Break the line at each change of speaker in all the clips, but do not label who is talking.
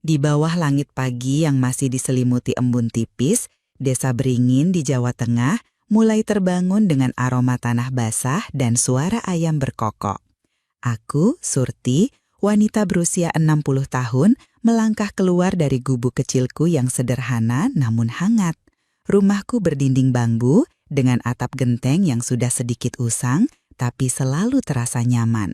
Di bawah langit pagi yang masih diselimuti embun tipis, Desa Beringin di Jawa Tengah mulai terbangun dengan aroma tanah basah dan suara ayam berkokok. Aku, Surti, wanita berusia 60 tahun, melangkah keluar dari gubuk kecilku yang sederhana namun hangat. Rumahku berdinding bambu dengan atap genteng yang sudah sedikit usang, tapi selalu terasa nyaman.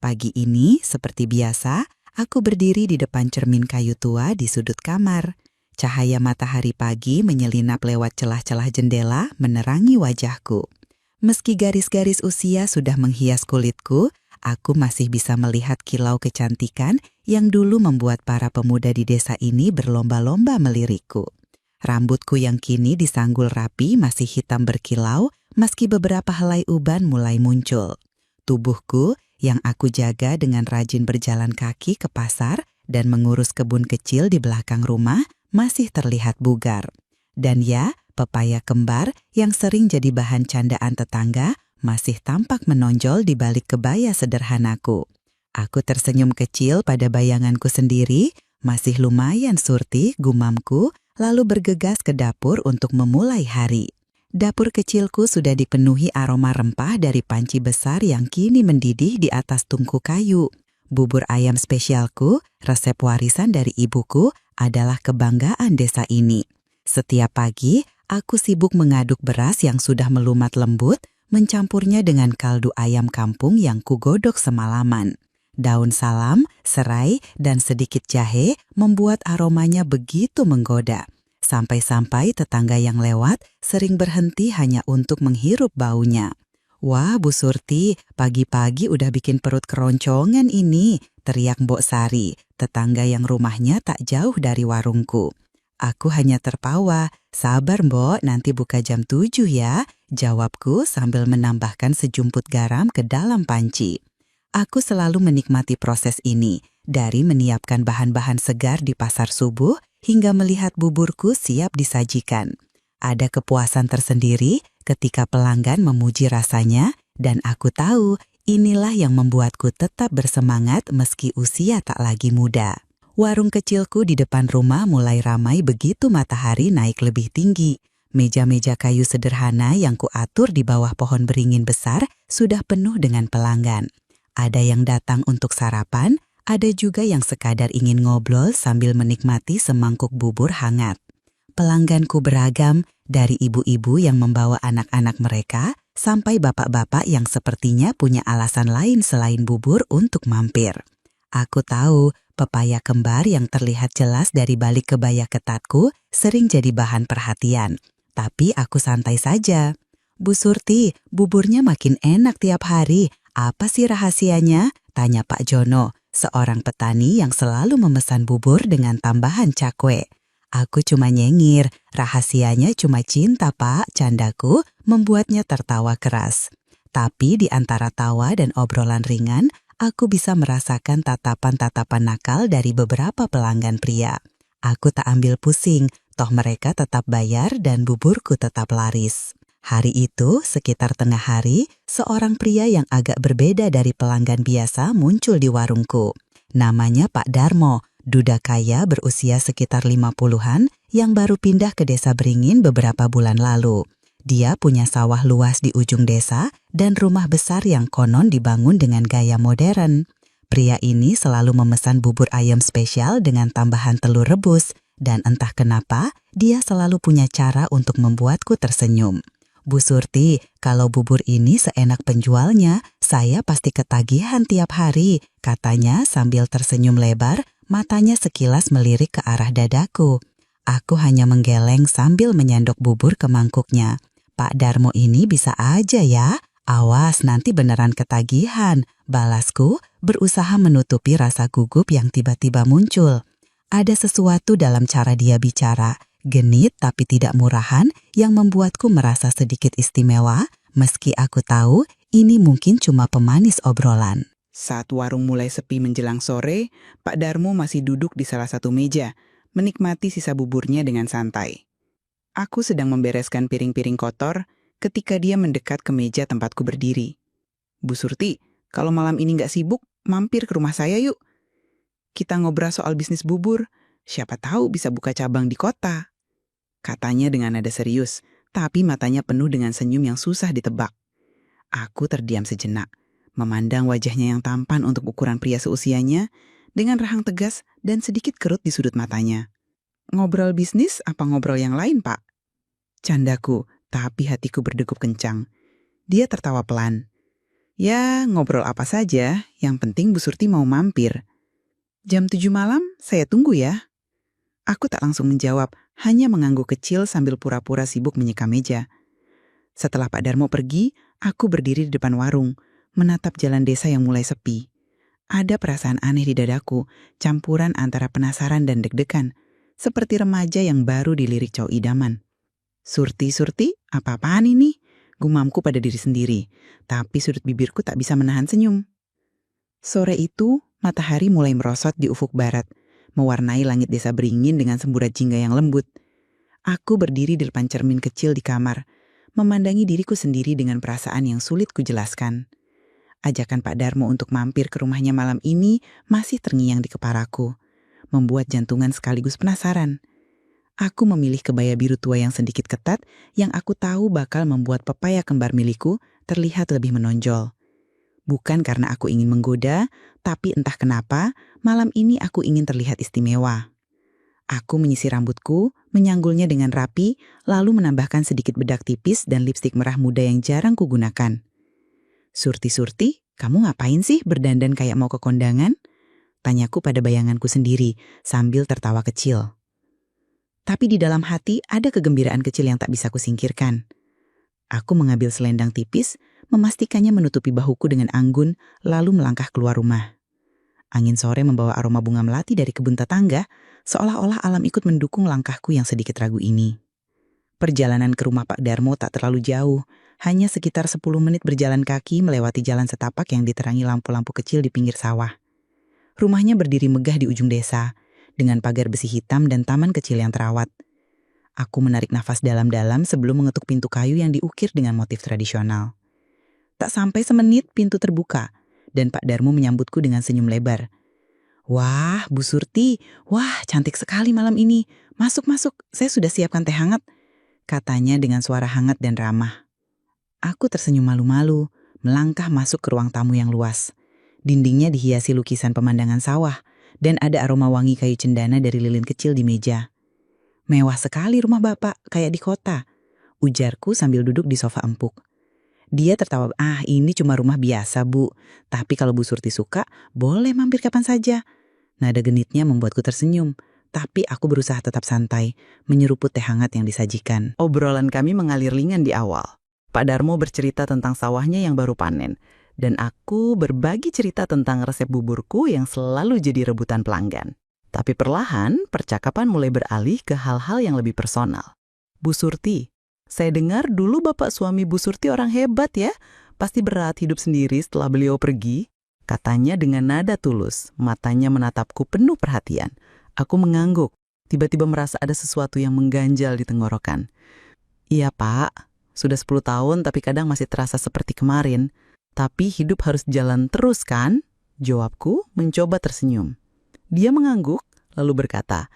Pagi ini, seperti biasa, aku berdiri di depan cermin kayu tua di sudut kamar. Cahaya matahari pagi menyelinap lewat celah-celah jendela menerangi wajahku. Meski garis-garis usia sudah menghias kulitku, aku masih bisa melihat kilau kecantikan yang dulu membuat para pemuda di desa ini berlomba-lomba melirikku. Rambutku yang kini disanggul rapi masih hitam berkilau, meski beberapa helai uban mulai muncul. Tubuhku yang aku jaga dengan rajin berjalan kaki ke pasar dan mengurus kebun kecil di belakang rumah masih terlihat bugar. Dan ya, pepaya kembar yang sering jadi bahan candaan tetangga masih tampak menonjol di balik kebaya sederhanaku. Aku tersenyum kecil pada bayanganku sendiri, masih lumayan Surti, gumamku, lalu bergegas ke dapur untuk memulai hari. Dapur kecilku sudah dipenuhi aroma rempah dari panci besar yang kini mendidih di atas tungku kayu. Bubur ayam spesialku, resep warisan dari ibuku, adalah kebanggaan desa ini. Setiap pagi, aku sibuk mengaduk beras yang sudah melumat lembut, mencampurnya dengan kaldu ayam kampung yang kugodok semalaman. Daun salam, serai, dan sedikit jahe membuat aromanya begitu menggoda. Sampai-sampai tetangga yang lewat sering berhenti hanya untuk menghirup baunya. "Wah, Bu Surti, pagi-pagi udah bikin perut keroncongan ini," teriak Mbok Sari, tetangga yang rumahnya tak jauh dari warungku. Aku hanya tertawa. "Sabar Mbok, nanti buka jam 7 ya," jawabku sambil menambahkan sejumput garam ke dalam panci. Aku selalu menikmati proses ini, dari menyiapkan bahan-bahan segar di pasar subuh hingga melihat buburku siap disajikan. Ada kepuasan tersendiri ketika pelanggan memuji rasanya, dan aku tahu inilah yang membuatku tetap bersemangat meski usia tak lagi muda. Warung kecilku di depan rumah mulai ramai begitu matahari naik lebih tinggi. Meja-meja kayu sederhana yang kuatur di bawah pohon beringin besar sudah penuh dengan pelanggan. Ada yang datang untuk sarapan, ada juga yang sekadar ingin ngobrol sambil menikmati semangkuk bubur hangat. Pelangganku beragam, dari ibu-ibu yang membawa anak-anak mereka, sampai bapak-bapak yang sepertinya punya alasan lain selain bubur untuk mampir. Aku tahu, pepaya kembar yang terlihat jelas dari balik kebaya ketatku sering jadi bahan perhatian. Tapi aku santai saja. "Bu Surti, buburnya makin enak tiap hari. Apa sih rahasianya?" tanya Pak Jono, seorang petani yang selalu memesan bubur dengan tambahan cakwe. Aku cuma nyengir, "Rahasianya cuma cinta Pak," candaku, membuatnya tertawa keras. Tapi di antara tawa dan obrolan ringan, aku bisa merasakan tatapan-tatapan nakal dari beberapa pelanggan pria. Aku tak ambil pusing, toh mereka tetap bayar dan buburku tetap laris. Hari itu, sekitar tengah hari, seorang pria yang agak berbeda dari pelanggan biasa muncul di warungku. Namanya Pak Darmo, duda kaya berusia sekitar 50-an yang baru pindah ke Desa Beringin beberapa bulan lalu. Dia punya sawah luas di ujung desa dan rumah besar yang konon dibangun dengan gaya modern. Pria ini selalu memesan bubur ayam spesial dengan tambahan telur rebus, dan entah kenapa dia selalu punya cara untuk membuatku tersenyum. "Bu Surti, kalau bubur ini seenak penjualnya, saya pasti ketagihan tiap hari," katanya sambil tersenyum lebar, matanya sekilas melirik ke arah dadaku. Aku hanya menggeleng sambil menyendok bubur ke mangkuknya. "Pak Darmo ini bisa aja ya, awas nanti beneran ketagihan," balasku, berusaha menutupi rasa gugup yang tiba-tiba muncul. Ada sesuatu dalam cara dia bicara, genit tapi tidak murahan, yang membuatku merasa sedikit istimewa, meski aku tahu ini mungkin cuma pemanis obrolan.
Saat warung mulai sepi menjelang sore, Pak Darmo masih duduk di salah satu meja, menikmati sisa buburnya dengan santai. Aku sedang membereskan piring-piring kotor ketika dia mendekat ke meja tempatku berdiri. "Bu Surti, kalau malam ini nggak sibuk, mampir ke rumah saya yuk. Kita ngobrol soal bisnis bubur. Siapa tahu bisa buka cabang di kota. Katanya dengan nada serius, tapi matanya penuh dengan senyum yang susah ditebak. Aku terdiam sejenak, memandang wajahnya yang tampan untuk ukuran pria seusianya, dengan rahang tegas dan sedikit kerut di sudut matanya. Ngobrol bisnis apa ngobrol yang lain, Pak? Candaku, tapi hatiku berdegup kencang. Dia tertawa pelan. Ya, ngobrol apa saja, yang penting Bu Surti mau mampir. Jam 7 malam, saya tunggu ya. Aku tak langsung menjawab, hanya mengangguk kecil sambil pura-pura sibuk menyeka meja. Setelah Pak Darmo pergi, aku berdiri di depan warung, menatap jalan desa yang mulai sepi. Ada perasaan aneh di dadaku, campuran antara penasaran dan deg-degan, seperti remaja yang baru dilirik cowok idaman. Surti, apa-apaan ini? Gumamku pada diri sendiri, tapi sudut bibirku tak bisa menahan senyum. Sore itu, matahari mulai merosot di ufuk barat, mewarnai langit desa Beringin dengan semburat jingga yang lembut. Aku berdiri di depan cermin kecil di kamar, memandangi diriku sendiri dengan perasaan yang sulit kujelaskan. Ajakan Pak Darmo untuk mampir ke rumahnya malam ini masih terngiang di kepalaku, membuat jantungan sekaligus penasaran. Aku memilih kebaya biru tua yang sedikit ketat yang aku tahu bakal membuat pepaya kembar milikku terlihat lebih menonjol. Bukan karena aku ingin menggoda, tapi entah kenapa, malam ini aku ingin terlihat istimewa. Aku menyisir rambutku, menyanggulnya dengan rapi, lalu menambahkan sedikit bedak tipis dan lipstik merah muda yang jarang kugunakan. Surti, kamu ngapain sih berdandan kayak mau ke kondangan? Tanyaku pada bayanganku sendiri, sambil tertawa kecil. Tapi di dalam hati ada kegembiraan kecil yang tak bisa kusingkirkan. Aku mengambil selendang tipis, memastikannya menutupi bahuku dengan anggun, lalu melangkah keluar rumah. Angin sore membawa aroma bunga melati dari kebun tetangga, seolah-olah alam ikut mendukung langkahku yang sedikit ragu ini. Perjalanan ke rumah Pak Darmo tak terlalu jauh, hanya sekitar 10 menit berjalan kaki melewati jalan setapak yang diterangi lampu-lampu kecil di pinggir sawah. Rumahnya berdiri megah di ujung desa, dengan pagar besi hitam dan taman kecil yang terawat. Aku menarik nafas dalam-dalam sebelum mengetuk pintu kayu yang diukir dengan motif tradisional. Tak sampai semenit pintu terbuka, dan Pak Darmo menyambutku dengan senyum lebar. Wah, Bu Surti, wah cantik sekali malam ini. Masuk, saya sudah siapkan teh hangat, katanya dengan suara hangat dan ramah. Aku tersenyum malu-malu, melangkah masuk ke ruang tamu yang luas. Dindingnya dihiasi lukisan pemandangan sawah, dan ada aroma wangi kayu cendana dari lilin kecil di meja. Mewah sekali rumah Bapak, kayak di kota, ujarku sambil duduk di sofa empuk. Dia tertawa, ini cuma rumah biasa Bu, tapi kalau Bu Surti suka, boleh mampir kapan saja. Nada genitnya membuatku tersenyum, tapi aku berusaha tetap santai, menyeruput teh hangat yang disajikan. Obrolan kami mengalir ringan di awal. Pak Darmo bercerita tentang sawahnya yang baru panen, dan aku berbagi cerita tentang resep buburku yang selalu jadi rebutan pelanggan. Tapi perlahan, percakapan mulai beralih ke hal-hal yang lebih personal. Bu Surti, saya dengar dulu Bapak suami Bu Surti orang hebat ya, pasti berat hidup sendiri setelah beliau pergi. Katanya dengan nada tulus, matanya menatapku penuh perhatian. Aku mengangguk, tiba-tiba merasa ada sesuatu yang mengganjal di tenggorokan. Iya Pak, sudah 10 tahun tapi kadang masih terasa seperti kemarin. Tapi hidup harus jalan terus kan? Jawabku mencoba tersenyum. Dia mengangguk, lalu berkata,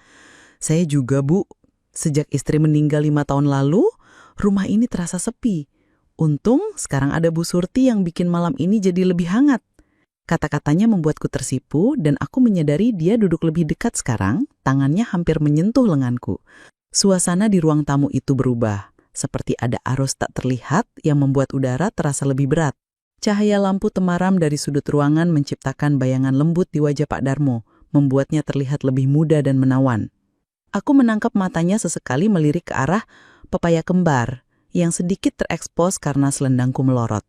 saya juga Bu, sejak istri meninggal 5 tahun lalu, rumah ini terasa sepi. Untung sekarang ada Bu Surti yang bikin malam ini jadi lebih hangat. Kata-katanya membuatku tersipu dan aku menyadari dia duduk lebih dekat sekarang, tangannya hampir menyentuh lenganku. Suasana di ruang tamu itu berubah, seperti ada arus tak terlihat yang membuat udara terasa lebih berat. Cahaya lampu temaram dari sudut ruangan menciptakan bayangan lembut di wajah Pak Darmo, membuatnya terlihat lebih muda dan menawan. Aku menangkap matanya sesekali melirik ke arah pepaya kembar, yang sedikit terekspos karena selendangku melorot.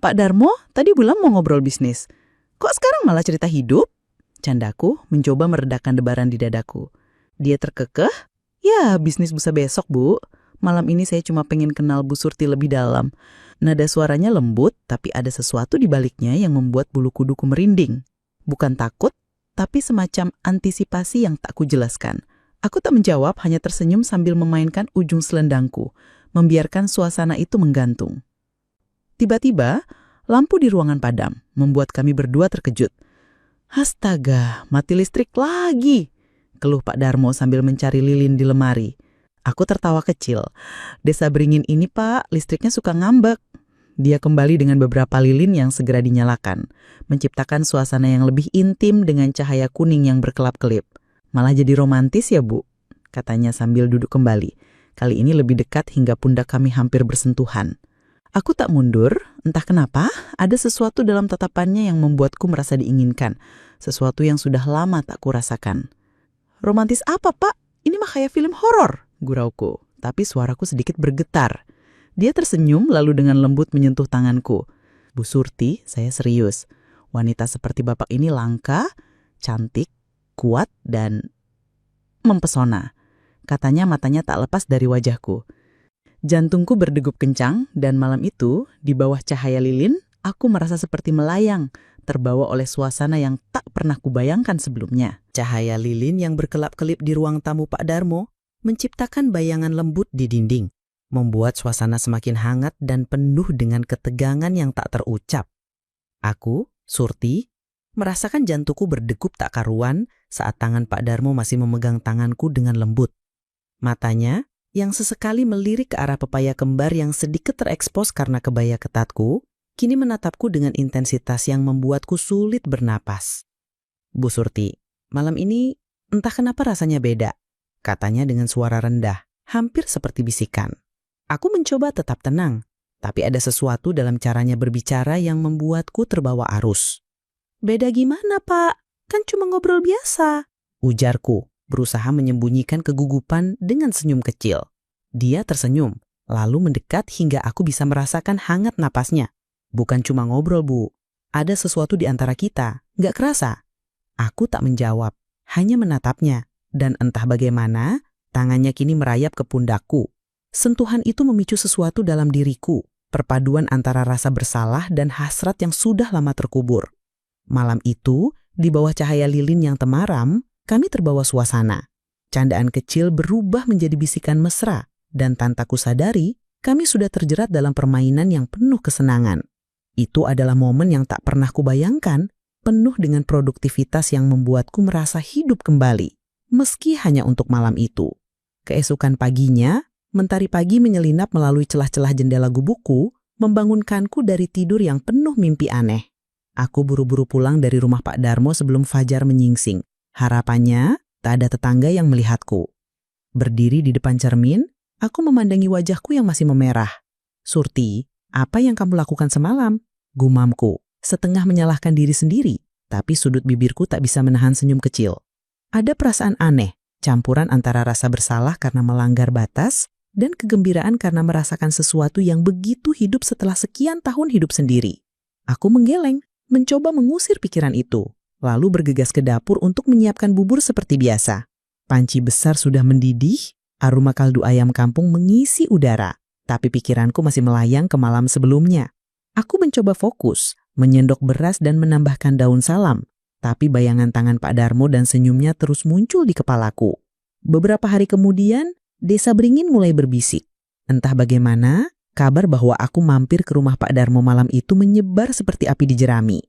Pak Darmo, tadi bilang mau ngobrol bisnis. Kok sekarang malah cerita hidup? Candaku mencoba meredakan debaran di dadaku. Dia terkekeh, ya bisnis bisa besok Bu. Malam ini saya cuma pengen kenal Bu Surti lebih dalam. Nada suaranya lembut, tapi ada sesuatu di baliknya yang membuat bulu kuduku merinding. Bukan takut, tapi semacam antisipasi yang tak kujelaskan. Aku tak menjawab, hanya tersenyum sambil memainkan ujung selendangku, membiarkan suasana itu menggantung. Tiba-tiba, lampu di ruangan padam, membuat kami berdua terkejut. Astaga, mati listrik lagi!
keluh Pak Darmo sambil mencari lilin di lemari. Aku tertawa kecil. Desa Beringin ini Pak, listriknya suka ngambek. Dia kembali dengan beberapa lilin yang segera dinyalakan, menciptakan suasana yang lebih intim dengan cahaya kuning yang berkelap-kelip. Malah jadi romantis ya Bu, katanya sambil duduk kembali. Kali ini lebih dekat hingga pundak kami hampir bersentuhan. Aku tak mundur, entah kenapa, ada sesuatu dalam tatapannya yang membuatku merasa diinginkan. Sesuatu yang sudah lama tak kurasakan. Romantis apa Pak? Ini mah kayak film horor, gurauku, tapi suaraku sedikit bergetar. Dia tersenyum lalu dengan lembut menyentuh tanganku. Bu Surti, saya serius. Wanita seperti Bapak ini langka, cantik, kuat, dan mempesona. Katanya matanya tak lepas dari wajahku. Jantungku berdegup kencang dan malam itu, di bawah cahaya lilin, aku merasa seperti melayang, terbawa oleh suasana yang tak pernah kubayangkan sebelumnya. Cahaya lilin yang berkelap-kelip di ruang tamu Pak Darmo menciptakan bayangan lembut di dinding, membuat suasana semakin hangat dan penuh dengan ketegangan yang tak terucap. Aku, Surti, merasakan jantungku berdegup tak karuan saat tangan Pak Darmo masih memegang tanganku dengan lembut. Matanya, yang sesekali melirik ke arah pepaya kembar yang sedikit terekspos karena kebaya ketatku, kini menatapku dengan intensitas yang membuatku sulit bernapas. Bu Surti, malam ini entah kenapa rasanya beda, katanya dengan suara rendah, hampir seperti bisikan. Aku mencoba tetap tenang, tapi ada sesuatu dalam caranya berbicara yang membuatku terbawa arus. Beda gimana Pak? Kan cuma ngobrol biasa, ujarku, berusaha menyembunyikan kegugupan dengan senyum kecil. Dia tersenyum, lalu mendekat hingga aku bisa merasakan hangat napasnya. Bukan cuma ngobrol Bu, ada sesuatu di antara kita, nggak kerasa. Aku tak menjawab, hanya menatapnya, dan entah bagaimana, tangannya kini merayap ke pundakku. Sentuhan itu memicu sesuatu dalam diriku, perpaduan antara rasa bersalah dan hasrat yang sudah lama terkubur. Malam itu, di bawah cahaya lilin yang temaram, kami terbawa suasana. Candaan kecil berubah menjadi bisikan mesra, dan tanpa kusadari, kami sudah terjerat dalam permainan yang penuh kesenangan. Itu adalah momen yang tak pernah kubayangkan, penuh dengan produktivitas yang membuatku merasa hidup kembali, meski hanya untuk malam itu. Keesokan paginya, mentari pagi menyelinap melalui celah-celah jendela gubukku, membangunkanku dari tidur yang penuh mimpi aneh. Aku buru-buru pulang dari rumah Pak Darmo sebelum fajar menyingsing. Harapannya, tak ada tetangga yang melihatku. Berdiri di depan cermin, aku memandangi wajahku yang masih memerah. Surti, apa yang kamu lakukan semalam? Gumamku, setengah menyalahkan diri sendiri, tapi sudut bibirku tak bisa menahan senyum kecil. Ada perasaan aneh, campuran antara rasa bersalah karena melanggar batas, dan kegembiraan karena merasakan sesuatu yang begitu hidup setelah sekian tahun hidup sendiri. Aku menggeleng, mencoba mengusir pikiran itu, lalu bergegas ke dapur untuk menyiapkan bubur seperti biasa. Panci besar sudah mendidih, aroma kaldu ayam kampung mengisi udara, tapi pikiranku masih melayang ke malam sebelumnya. Aku mencoba fokus, menyendok beras dan menambahkan daun salam, tapi bayangan tangan Pak Darmo dan senyumnya terus muncul di kepalaku. Beberapa hari kemudian, Desa Beringin mulai berbisik. Entah bagaimana, kabar bahwa aku mampir ke rumah Pak Darmo malam itu menyebar seperti api di jerami.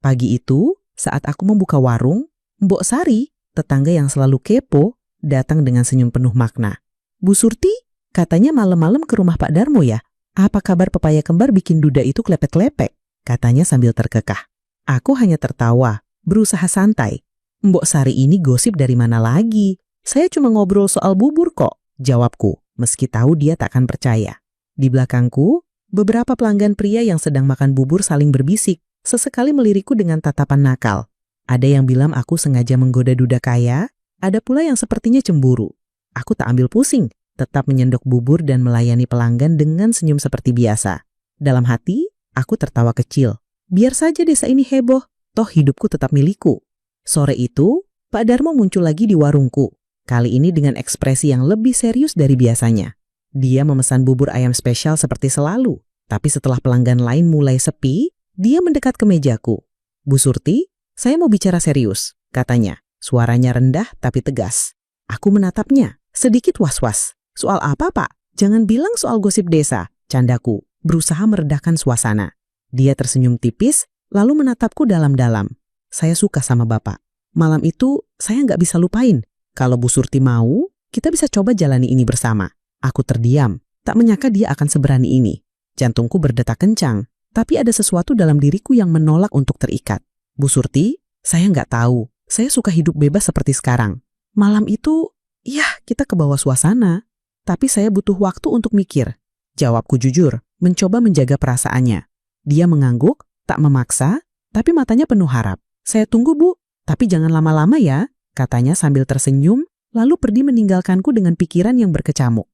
Pagi itu, saat aku membuka warung, Mbok Sari, tetangga yang selalu kepo, datang dengan senyum penuh makna. Bu Surti, katanya malam-malam ke rumah Pak Darmo ya? Apa kabar pepaya kembar bikin duda itu klepek-klepek? Katanya sambil terkekah. Aku hanya tertawa, berusaha santai. Mbok Sari ini gosip dari mana lagi? Saya cuma ngobrol soal bubur kok. Jawabku, meski tahu dia tak akan percaya. Di belakangku, beberapa pelanggan pria yang sedang makan bubur saling berbisik, sesekali melirikku dengan tatapan nakal. Ada yang bilang aku sengaja menggoda duda kaya, ada pula yang sepertinya cemburu. Aku tak ambil pusing, tetap menyendok bubur dan melayani pelanggan dengan senyum seperti biasa. Dalam hati, aku tertawa kecil. Biar saja desa ini heboh, toh hidupku tetap milikku. Sore itu, Pak Darmo muncul lagi di warungku. Kali ini dengan ekspresi yang lebih serius dari biasanya. Dia memesan bubur ayam spesial seperti selalu. Tapi setelah pelanggan lain mulai sepi, dia mendekat ke mejaku. Bu Surti, saya mau bicara serius, katanya. Suaranya rendah tapi tegas. Aku menatapnya, sedikit was-was. Soal apa, Pak? Jangan bilang soal gosip desa, candaku, berusaha meredakan suasana. Dia tersenyum tipis, lalu menatapku dalam-dalam. Saya suka sama Bapak. Malam itu, saya nggak bisa lupain.
Kalau Bu Surti mau, kita bisa coba jalani ini bersama. Aku terdiam, tak menyangka dia akan seberani ini. Jantungku berdetak kencang, tapi ada sesuatu dalam diriku yang menolak untuk terikat. Bu Surti, saya nggak tahu. Saya suka hidup bebas seperti sekarang. Malam itu, ya kita ke bawah suasana. Tapi saya butuh waktu untuk mikir. Jawabku jujur, mencoba menjaga perasaannya. Dia mengangguk, tak memaksa, tapi matanya penuh harap. Saya tunggu, Bu, tapi jangan lama-lama ya, katanya sambil tersenyum, lalu pergi meninggalkanku dengan pikiran yang berkecamuk.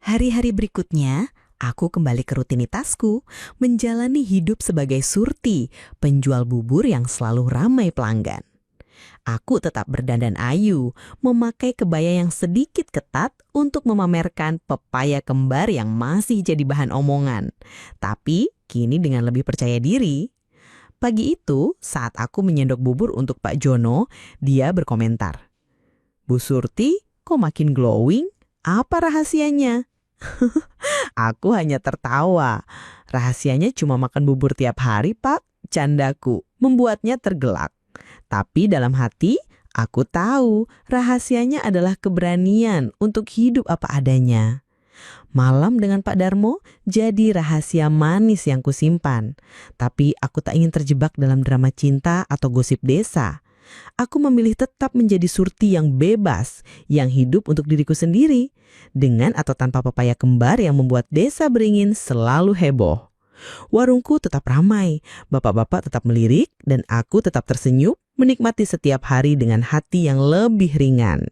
Hari-hari berikutnya, aku kembali ke rutinitasku, menjalani hidup sebagai Surti, penjual bubur yang selalu ramai pelanggan. Aku tetap berdandan ayu, memakai kebaya yang sedikit ketat untuk memamerkan pepaya kembar yang masih jadi bahan omongan. Tapi kini dengan lebih percaya diri. Pagi itu, saat aku menyendok bubur untuk Pak Jono, dia berkomentar, "Bu Surti, kok makin glowing? Apa rahasianya?" Aku hanya tertawa. "Rahasianya cuma makan bubur tiap hari, Pak," candaku, membuatnya tergelak. Tapi dalam hati, aku tahu rahasianya adalah keberanian untuk hidup apa adanya. Malam dengan Pak Darmo jadi rahasia manis yang kusimpan. Tapi aku tak ingin terjebak dalam drama cinta atau gosip desa. Aku memilih tetap menjadi Surti yang bebas, yang hidup untuk diriku sendiri, dengan atau tanpa pepaya kembar yang membuat Desa Beringin selalu heboh. Warungku tetap ramai, bapak-bapak tetap melirik, dan aku tetap tersenyum menikmati setiap hari dengan hati yang lebih ringan.